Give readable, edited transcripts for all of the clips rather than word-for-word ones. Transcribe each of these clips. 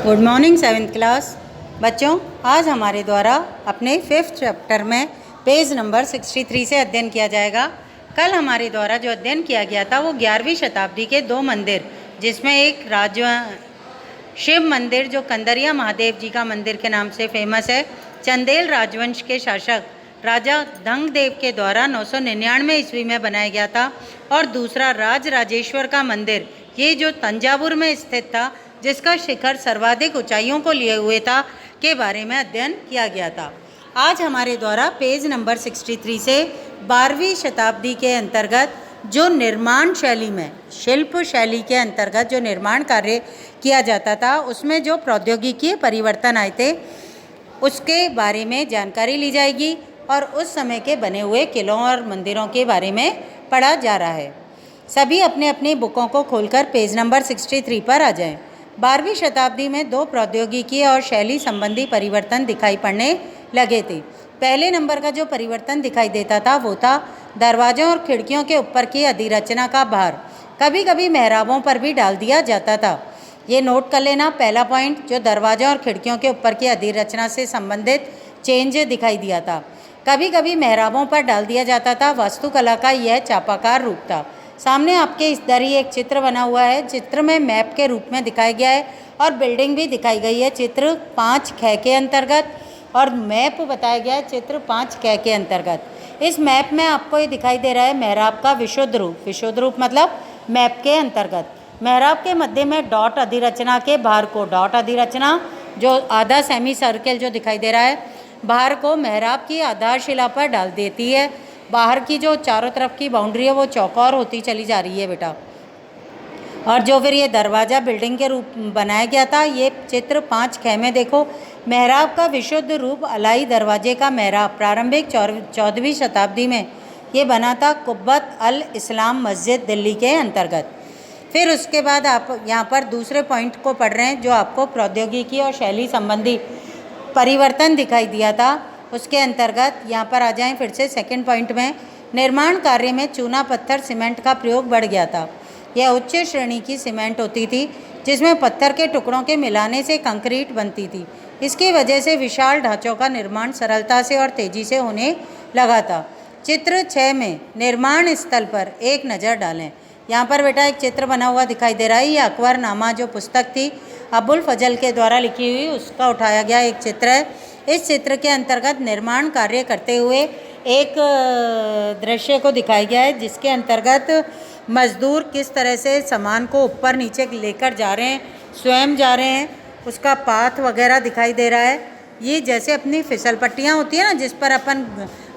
Good morning 7th class बच्चों। आज हमारे द्वारा अपने 5th चैप्टर में पेज नंबर 63 से अध्ययन किया जाएगा। कल हमारे द्वारा जो अध्ययन किया गया था वो 11वीं शताब्दी के दो मंदिर, जिसमें एक शिव मंदिर जो कंदरिया महादेव जी का मंदिर के नाम से फेमस है, चंदेल राजवंश के शासक राजा धंगदेव के द्वारा 999 ईस्वी में बनाया गया था, और दूसरा राजराजेश्वर का मंदिर, ये जो तंजावुर में स्थित था, जिसका शिखर सर्वाधिक ऊंचाइयों को लिए हुए था, के बारे में अध्ययन किया गया था। आज हमारे द्वारा पेज नंबर 63 से 12वीं शताब्दी के अंतर्गत जो निर्माण शैली में, शिल्प शैली के अंतर्गत जो निर्माण कार्य किया जाता था, उसमें जो प्रौद्योगिकी परिवर्तन आए थे, उसके बारे में जानकारी ली जाएगी और उस समय के बने हुए किलों और मंदिरों के बारे में पढ़ा जा रहा है। सभी अपने अपनी बुकों को खोलकर पेज नंबर 63 पर आ जाएं। 12वीं शताब्दी में दो प्रौद्योगिकी और शैली संबंधी परिवर्तन दिखाई पड़ने लगे थे। पहले नंबर का जो परिवर्तन दिखाई देता था वो था दरवाज़ों और खिड़कियों के ऊपर की अधिरचना का भार कभी कभी मेहराबों पर भी डाल दिया जाता था। ये नोट कर लेना, पहला पॉइंट, जो दरवाज़ों और खिड़कियों के ऊपर की अधिरचना से संबंधित चेंज दिखाई दिया था, कभी कभी मेहराबों पर डाल दिया जाता था। वास्तुकला का यह चापाकार रूप था। सामने आपके इस दर ही एक चित्र बना हुआ है। चित्र में मैप के रूप में दिखाया गया है और बिल्डिंग भी दिखाई गई है चित्र 5ख के अंतर्गत, और मैप बताया गया है चित्र 5ख के अंतर्गत। इस मैप में आपको ये दिखाई दे रहा है मेहराब का विशुद्ध रूप। विशुद्ध रूप मतलब मैप के अंतर्गत मेहराब के मध्य में डॉट अधिरचना के भार को, डॉट अधिरचना जो आधा सेमी सर्कल जो दिखाई दे रहा है, भार को मेहराब की आधारशिला पर डाल देती है। बाहर की जो चारों तरफ की बाउंड्री है वो चौकोर होती चली जा रही है बेटा। और जो फिर ये दरवाज़ा बिल्डिंग के रूप बनाया गया था, ये चित्र 5ख में देखो, मेहराब का विशुद्ध रूप अलाई दरवाजे का मेहराब प्रारंभिक 14वीं शताब्दी में ये बना था कुब्बत अल इस्लाम मस्जिद दिल्ली के अंतर्गत। फिर उसके बाद आप यहाँ पर दूसरे पॉइंट को पढ़ रहे हैं, जो आपको प्रौद्योगिकी और शैली संबंधी परिवर्तन दिखाई दिया था, उसके अंतर्गत यहाँ पर आ जाएं। फिर से सेकंड पॉइंट में निर्माण कार्य में चूना पत्थर सीमेंट का प्रयोग बढ़ गया था। यह उच्च श्रेणी की सीमेंट होती थी जिसमें पत्थर के टुकड़ों के मिलाने से कंक्रीट बनती थी। इसकी वजह से विशाल ढांचों का निर्माण सरलता से और तेजी से होने लगा था। चित्र 6 में निर्माण स्थल पर एक नज़र डालें। यहाँ पर बेटा एक चित्र बना हुआ दिखाई दे रहा है। ये अकबरनामा जो पुस्तक थी अबुल फजल के द्वारा लिखी हुई, उसका उठाया गया एक चित्र है। इस चित्र के अंतर्गत निर्माण कार्य करते हुए एक दृश्य को दिखाया गया है, जिसके अंतर्गत मजदूर किस तरह से सामान को ऊपर नीचे लेकर जा रहे हैं, स्वयं जा रहे हैं, उसका पाथ वगैरह दिखाई दे रहा है। ये जैसे अपनी फिसल पट्टियाँ होती है ना, जिस पर अपन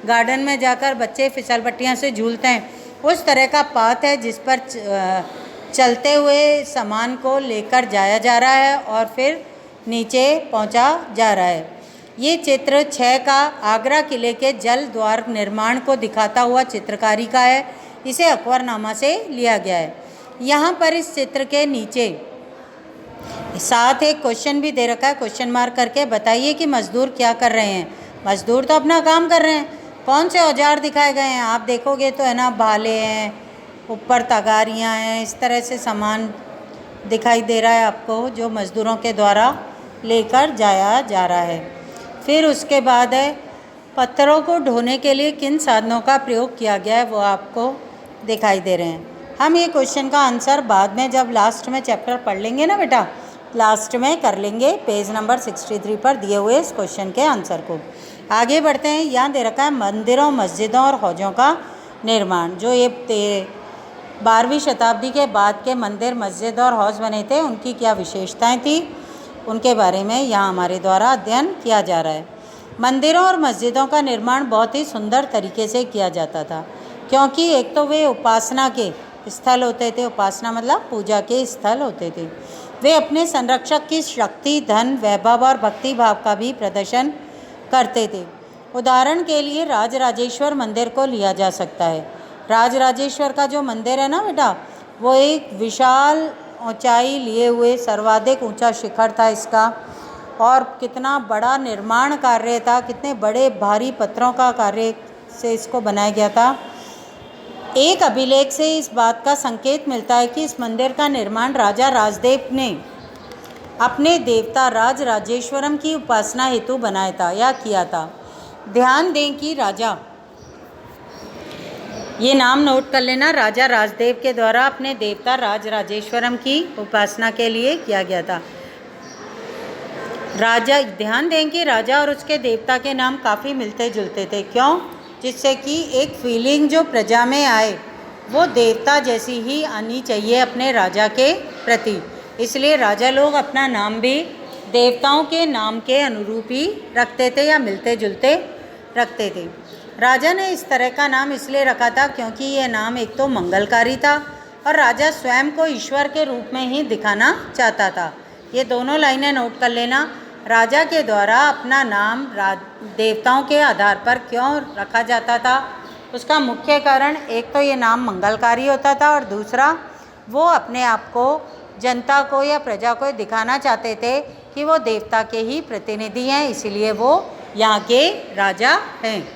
गार्डन में जाकर बच्चे फिसल पट्टियाँ से झूलते हैं, उस तरह का पाथ है जिस पर चलते हुए सामान को लेकर जाया जा रहा है और फिर नीचे पहुंचा जा रहा है। ये चित्र 6 का आगरा किले के जल द्वार निर्माण को दिखाता हुआ चित्रकारी का है। इसे अकबरनामा से लिया गया है। यहाँ पर इस चित्र के नीचे साथ एक क्वेश्चन भी दे रखा है, क्वेश्चन मार्क करके बताइए कि मजदूर क्या कर रहे हैं। मजदूर तो अपना काम कर रहे हैं। कौन से औजार दिखाए गए हैं आप देखोगे तो है ना, भाले हैं, ऊपर तगारियाँ हैं, इस तरह से सामान दिखाई दे रहा है आपको, जो मज़दूरों के द्वारा लेकर जाया जा रहा है। फिर उसके बाद है पत्थरों को ढोने के लिए किन साधनों का प्रयोग किया गया है, वो आपको दिखाई दे रहे हैं। हम ये क्वेश्चन का आंसर बाद में जब लास्ट में चैप्टर पढ़ लेंगे ना बेटा, लास्ट में कर लेंगे पेज नंबर 63 पर दिए हुए इस क्वेश्चन के आंसर को। आगे बढ़ते हैं। यहाँ दे रखा है मंदिरों, मस्जिदों और हौजों का निर्माण। जो ये 12वीं शताब्दी के बाद के मंदिर, मस्जिद और हौज बने थे, उनकी क्या विशेषताएं थी, उनके बारे में यहाँ हमारे द्वारा अध्ययन किया जा रहा है। मंदिरों और मस्जिदों का निर्माण बहुत ही सुंदर तरीके से किया जाता था, क्योंकि एक तो वे उपासना के स्थल होते थे, उपासना मतलब पूजा के स्थल होते थे। वे अपने संरक्षक की शक्ति, धन, वैभव और भक्ति भाव का भी प्रदर्शन करते थे। उदाहरण के लिए राजराजेश्वर मंदिर को लिया जा सकता है। राजराजेश्वर का जो मंदिर है ना बेटा, वो एक विशाल ऊंचाई लिए हुए सर्वाधिक ऊंचा शिखर था इसका, और कितना बड़ा निर्माण कार्य था, कितने बड़े भारी पत्थरों का कार्य से इसको बनाया गया था। एक अभिलेख से इस बात का संकेत मिलता है कि इस मंदिर का निर्माण राजा राजदेव ने अपने देवता राज राजेश्वरम की उपासना हेतु बनाया था या किया था। ध्यान दें कि राजा, ये नाम नोट कर लेना, राजा राजदेव के द्वारा अपने देवता राज राजेश्वरम की उपासना के लिए किया गया था। राजा, ध्यान दें कि राजा और उसके देवता के नाम काफ़ी मिलते जुलते थे। क्यों? जिससे कि एक फीलिंग जो प्रजा में आए वो देवता जैसी ही आनी चाहिए अपने राजा के प्रति। इसलिए राजा लोग अपना नाम भी देवताओं के नाम के अनुरूप ही रखते थे या मिलते जुलते रखते थे। राजा ने इस तरह का नाम इसलिए रखा था क्योंकि यह नाम एक तो मंगलकारी था और राजा स्वयं को ईश्वर के रूप में ही दिखाना चाहता था। ये दोनों लाइनें नोट कर लेना। राजा के द्वारा अपना नाम देवताओं के आधार पर क्यों रखा जाता था, उसका मुख्य कारण एक तो ये नाम मंगलकारी होता था और दूसरा वो अपने आप को जनता को या प्रजा को दिखाना चाहते थे कि वो देवता के ही प्रतिनिधि हैं, इसीलिए वो यहाँ के राजा हैं।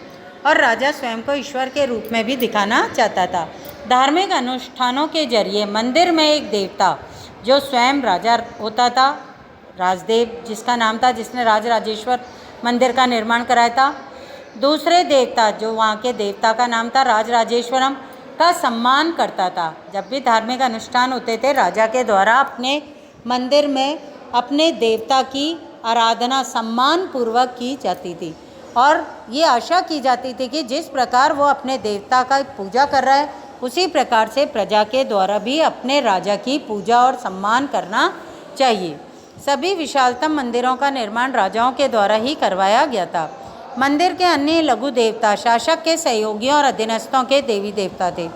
और राजा स्वयं को ईश्वर के रूप में भी दिखाना चाहता था। धार्मिक अनुष्ठानों के जरिए मंदिर में एक देवता जो स्वयं राजा होता था, राजदेव जिसका नाम था, जिसने राज राजेश्वर मंदिर का निर्माण कराया था, दूसरे देवता जो वहाँ के देवता का नाम था राज राजेश्वरम का सम्मान करता था। जब भी धार्मिक अनुष्ठान होते थे राजा के द्वारा अपने मंदिर में अपने देवता की आराधना सम्मान पूर्वक की जाती थी और ये आशा की जाती थी कि जिस प्रकार वो अपने देवता का पूजा कर रहा है उसी प्रकार से प्रजा के द्वारा भी अपने राजा की पूजा और सम्मान करना चाहिए। सभी विशालतम मंदिरों का निर्माण राजाओं के द्वारा ही करवाया गया था। मंदिर के अन्य लघु देवता शासक के सहयोगियों और अधीनस्थों के देवी देवता थे।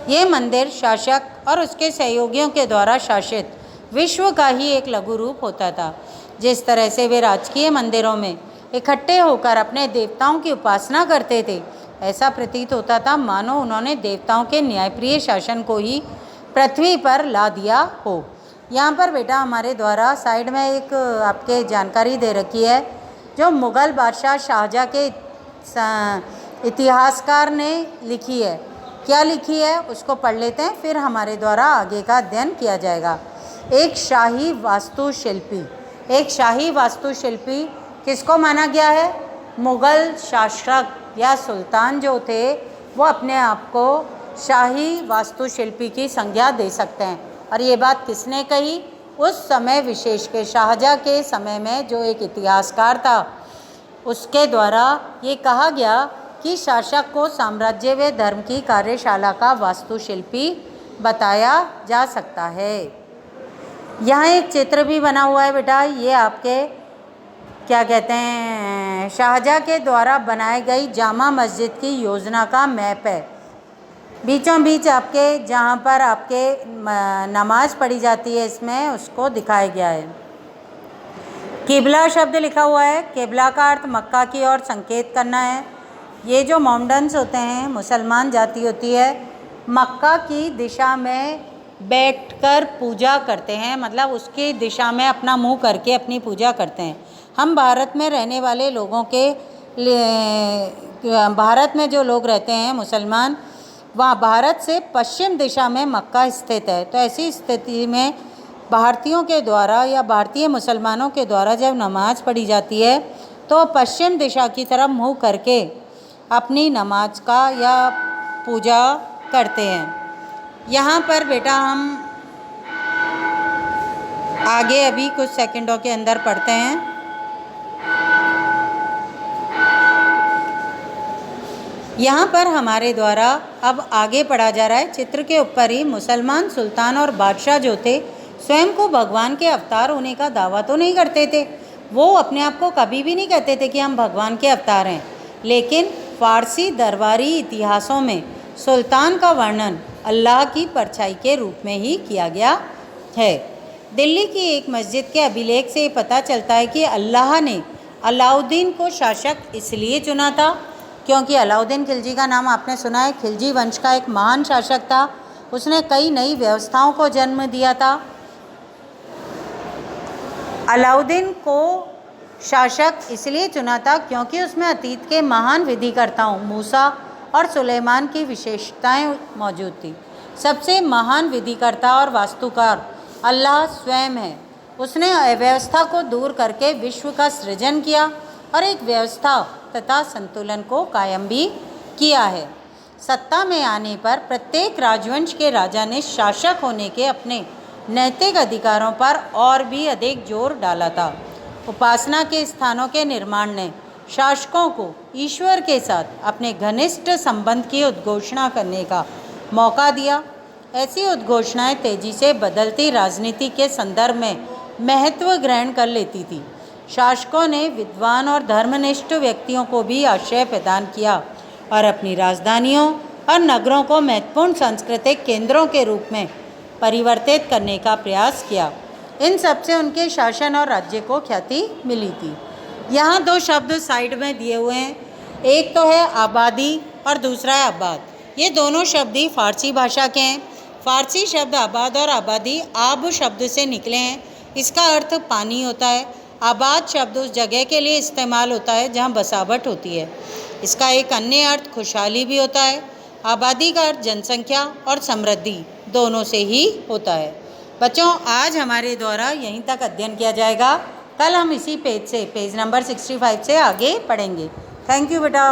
ये मंदिर शासक और उसके सहयोगियों के द्वारा शासित विश्व का ही एक लघु रूप होता था। जिस तरह से वे राजकीय मंदिरों में इकट्ठे होकर अपने देवताओं की उपासना करते थे, ऐसा प्रतीत होता था मानो उन्होंने देवताओं के न्यायप्रिय शासन को ही पृथ्वी पर ला दिया हो। यहाँ पर बेटा हमारे द्वारा साइड में एक आपके जानकारी दे रखी है जो मुग़ल बादशाह शाहजहाँ के इतिहासकार ने लिखी है। क्या लिखी है उसको पढ़ लेते हैं, फिर हमारे द्वारा आगे का अध्ययन किया जाएगा। एक शाही वास्तुशिल्पी, एक शाही वास्तुशिल्पी किसको माना गया है? मुग़ल शासक या सुल्तान जो थे वो अपने आप को शाही वास्तुशिल्पी की संज्ञा दे सकते हैं। और ये बात किसने कही? उस समय विशेष के शाहजहाँ के समय में जो एक इतिहासकार था उसके द्वारा ये कहा गया कि शासक को साम्राज्य व धर्म की कार्यशाला का वास्तुशिल्पी बताया जा सकता है। यहाँ एक चित्र भी बना हुआ है बेटा, ये आपके क्या कहते हैं शाहजहाँ के द्वारा बनाई गई जामा मस्जिद की योजना का मैप है। बीचों बीच आपके जहाँ पर आपके नमाज पढ़ी जाती है इसमें उसको दिखाया गया है। किबला शब्द लिखा हुआ है। किबला का अर्थ मक्का की ओर संकेत करना है। ये जो मोमडन्स होते हैं, मुसलमान जाति होती है, मक्का की दिशा में बैठकर पूजा करते हैं, मतलब उसकी दिशा में अपना मुंह करके अपनी पूजा करते हैं। हम भारत में रहने वाले लोगों के भारत में जो लोग रहते हैं मुसलमान, वहाँ भारत से पश्चिम दिशा में मक्का स्थित है। तो ऐसी स्थिति में भारतीयों के द्वारा या भारतीय मुसलमानों के द्वारा जब नमाज पढ़ी जाती है तो पश्चिम दिशा की तरफ मुँह करके अपनी नमाज का या पूजा करते हैं। यहाँ पर बेटा हम आगे अभी कुछ सेकंडों के अंदर पढ़ते हैं। यहाँ पर हमारे द्वारा अब आगे पढ़ा जा रहा है। चित्र के ऊपर ही मुसलमान सुल्तान और बादशाह जो थे स्वयं को भगवान के अवतार होने का दावा तो नहीं करते थे, वो अपने आप को कभी भी नहीं कहते थे कि हम भगवान के अवतार हैं, लेकिन फ़ारसी दरबारी इतिहासों में सुल्तान का वर्णन अल्लाह की परछाई के रूप में ही किया गया है। दिल्ली की एक मस्जिद के अभिलेख से पता चलता है कि अल्लाह ने अलाउद्दीन को शासक इसलिए चुना था क्योंकि अलाउद्दीन खिलजी का नाम आपने सुना है। खिलजी वंश का एक महान शासक था। उसने कई नई व्यवस्थाओं को जन्म दिया था। अलाउद्दीन को शासक इसलिए चुना था क्योंकि उसमें अतीत के महान विधिकर्ताओं मूसा और सुलेमान की विशेषताएं मौजूद थी। सबसे महान विधिकर्ता और वास्तुकार अल्लाह स्वयं है। उसने अव्यवस्था को दूर करके विश्व का सृजन किया और एक व्यवस्था तथा संतुलन को कायम भी किया है। सत्ता में आने पर प्रत्येक राजवंश के राजा ने शासक होने के अपने नैतिक अधिकारों पर और भी अधिक जोर डाला था। उपासना के स्थानों के निर्माण ने शासकों को ईश्वर के साथ अपने घनिष्ठ संबंध की उद्घोषणा करने का मौका दिया। ऐसी उद्घोषणाएं तेजी से बदलती राजनीति के संदर्भ में महत्व ग्रहण कर लेती थी। शासकों ने विद्वान और धर्मनिष्ठ व्यक्तियों को भी आश्रय प्रदान किया और अपनी राजधानियों और नगरों को महत्वपूर्ण सांस्कृतिक केंद्रों के रूप में परिवर्तित करने का प्रयास किया। इन सबसे उनके शासन और राज्य को ख्याति मिली थी। यहाँ दो शब्द साइड में दिए हुए हैं, एक तो है आबादी और दूसरा है आबाद। ये दोनों शब्द ही फारसी भाषा के हैं। फारसी शब्द आबाद और आबादी आब शब्द से निकले हैं। इसका अर्थ पानी होता है। आबाद शब्द उस जगह के लिए इस्तेमाल होता है जहाँ बसावट होती है। इसका एक अन्य अर्थ खुशहाली भी होता है। आबादी का अर्थ जनसंख्या और समृद्धि दोनों से ही होता है। बच्चों, आज हमारे द्वारा यहीं तक अध्ययन किया जाएगा। कल हम इसी पेज से, पेज नंबर 65 से आगे पढ़ेंगे। थैंक यू बेटा।